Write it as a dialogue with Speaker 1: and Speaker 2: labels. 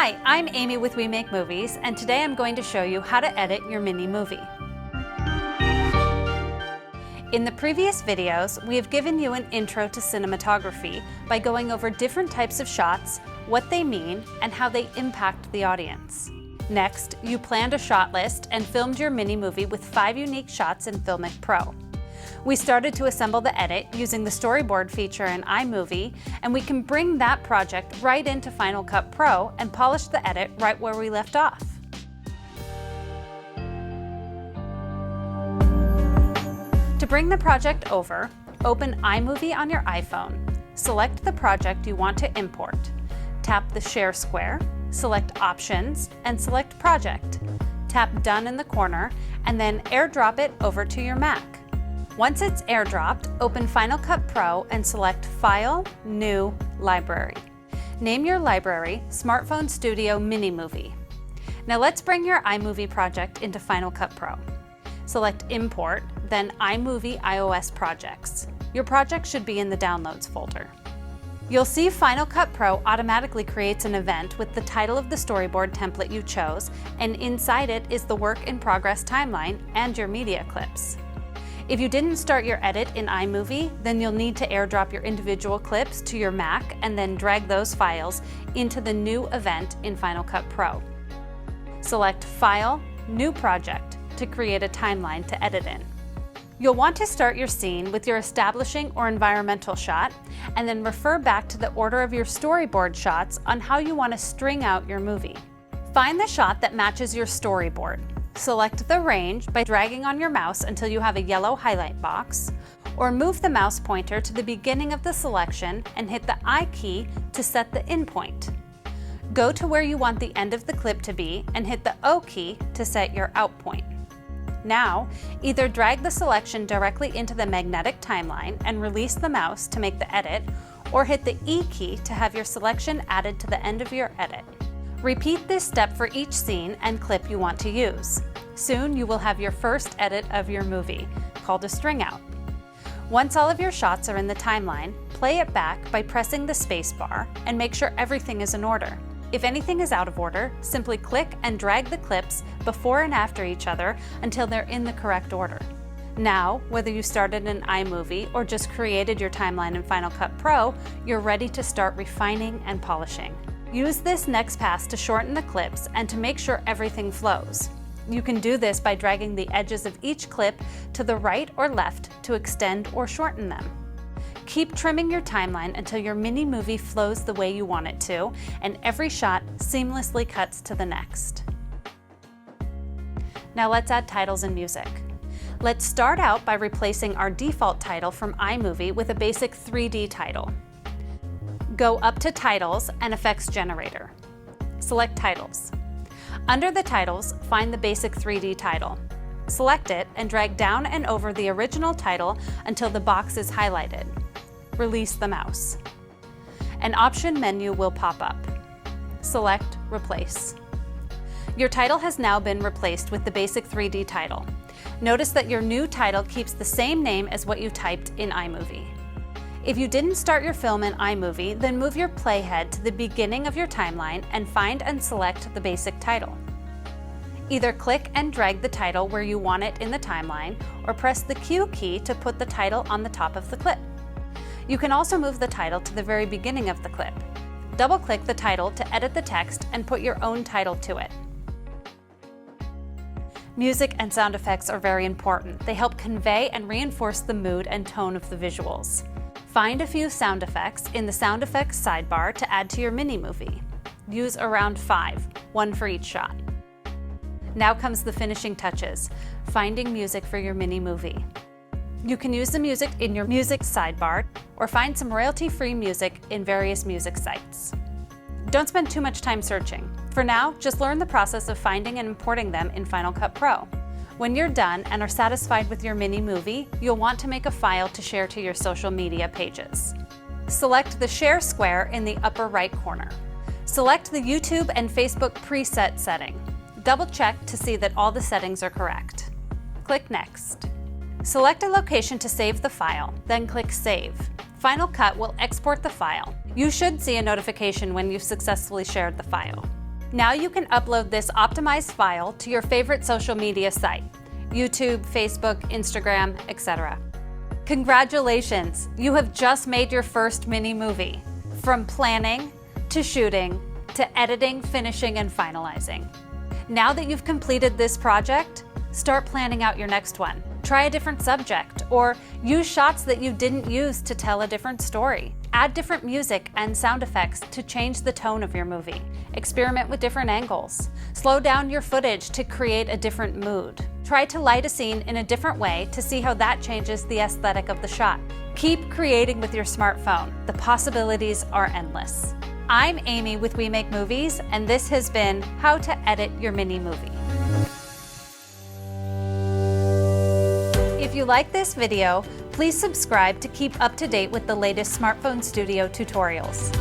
Speaker 1: Hi, I'm Amy with We Make Movies, and today I'm going to show you how to edit your mini movie. In the previous videos, we have given you an intro to cinematography by going over different types of shots, what they mean, and how they impact the audience. Next, you planned a shot list and filmed your mini movie with 5 unique shots in FilmicPro. We started to assemble the edit using the storyboard feature in iMovie, and we can bring that project right into Final Cut Pro and polish the edit right where we left off. To bring the project over, open iMovie on your iPhone, select the project you want to import, tap the Share square, select Options, and select Project. Tap Done in the corner, and then AirDrop it over to your Mac. Once it's airdropped, open Final Cut Pro and select File, New, Library. Name your library Smartphone Studio Mini Movie. Now let's bring your iMovie project into Final Cut Pro. Select Import, then iMovie iOS Projects. Your project should be in the Downloads folder. You'll see Final Cut Pro automatically creates an event with the title of the storyboard template you chose, and inside it is the work in progress timeline and your media clips. If you didn't start your edit in iMovie, then you'll need to airdrop your individual clips to your Mac and then drag those files into the new event in Final Cut Pro. Select File, New Project to create a timeline to edit in. You'll want to start your scene with your establishing or environmental shot, and then refer back to the order of your storyboard shots on how you want to string out your movie. Find the shot that matches your storyboard. Select the range by dragging on your mouse until you have a yellow highlight box, or move the mouse pointer to the beginning of the selection and hit the I key to set the in point. Go to where you want the end of the clip to be and hit the O key to set your out point. Now, either drag the selection directly into the magnetic timeline and release the mouse to make the edit, or hit the E key to have your selection added to the end of your edit. Repeat this step for each scene and clip you want to use. Soon you will have your first edit of your movie, called a string out. Once all of your shots are in the timeline, play it back by pressing the space bar and make sure everything is in order. If anything is out of order, simply click and drag the clips before and after each other until they're in the correct order. Now, whether you started in iMovie or just created your timeline in Final Cut Pro, you're ready to start refining and polishing. Use this next pass to shorten the clips and to make sure everything flows. You can do this by dragging the edges of each clip to the right or left to extend or shorten them. Keep trimming your timeline until your mini movie flows the way you want it to, and every shot seamlessly cuts to the next. Now let's add titles and music. Let's start out by replacing our default title from iMovie with a basic 3D title. Go up to Titles and Effects Generator. Select Titles. Under the titles, find the basic 3D title. Select it and drag down and over the original title until the box is highlighted. Release the mouse. An option menu will pop up. Select Replace. Your title has now been replaced with the basic 3D title. Notice that your new title keeps the same name as what you typed in iMovie. If you didn't start your film in iMovie, then move your playhead to the beginning of your timeline and find and select the basic title. Either click and drag the title where you want it in the timeline, or press the Q key to put the title on the top of the clip. You can also move the title to the very beginning of the clip. Double-click the title to edit the text and put your own title to it. Music and sound effects are very important. They help convey and reinforce the mood and tone of the visuals. Find a few sound effects in the Sound Effects sidebar to add to your mini movie. Use around 5, one for each shot. Now comes the finishing touches, finding music for your mini movie. You can use the music in your music sidebar or find some royalty-free music in various music sites. Don't spend too much time searching. For now, just learn the process of finding and importing them in Final Cut Pro. When you're done and are satisfied with your mini movie, you'll want to make a file to share to your social media pages. Select the Share square in the upper right corner. Select the YouTube and Facebook preset setting. Double-check to see that all the settings are correct. Click Next. Select a location to save the file, then click Save. Final Cut will export the file. You should see a notification when you've successfully shared the file. Now you can upload this optimized file to your favorite social media site, YouTube, Facebook, Instagram, etc. Congratulations! You have just made your first mini movie. From planning, to shooting, to editing, finishing, and finalizing. Now that you've completed this project, start planning out your next one. Try a different subject, or use shots that you didn't use to tell a different story. Add different music and sound effects to change the tone of your movie. Experiment with different angles. Slow down your footage to create a different mood. Try to light a scene in a different way to see how that changes the aesthetic of the shot. Keep creating with your smartphone. The possibilities are endless. I'm Amy with We Make Movies, and this has been How to Edit Your Mini Movie. If you like this video, please subscribe to keep up to date with the latest smartphone studio tutorials.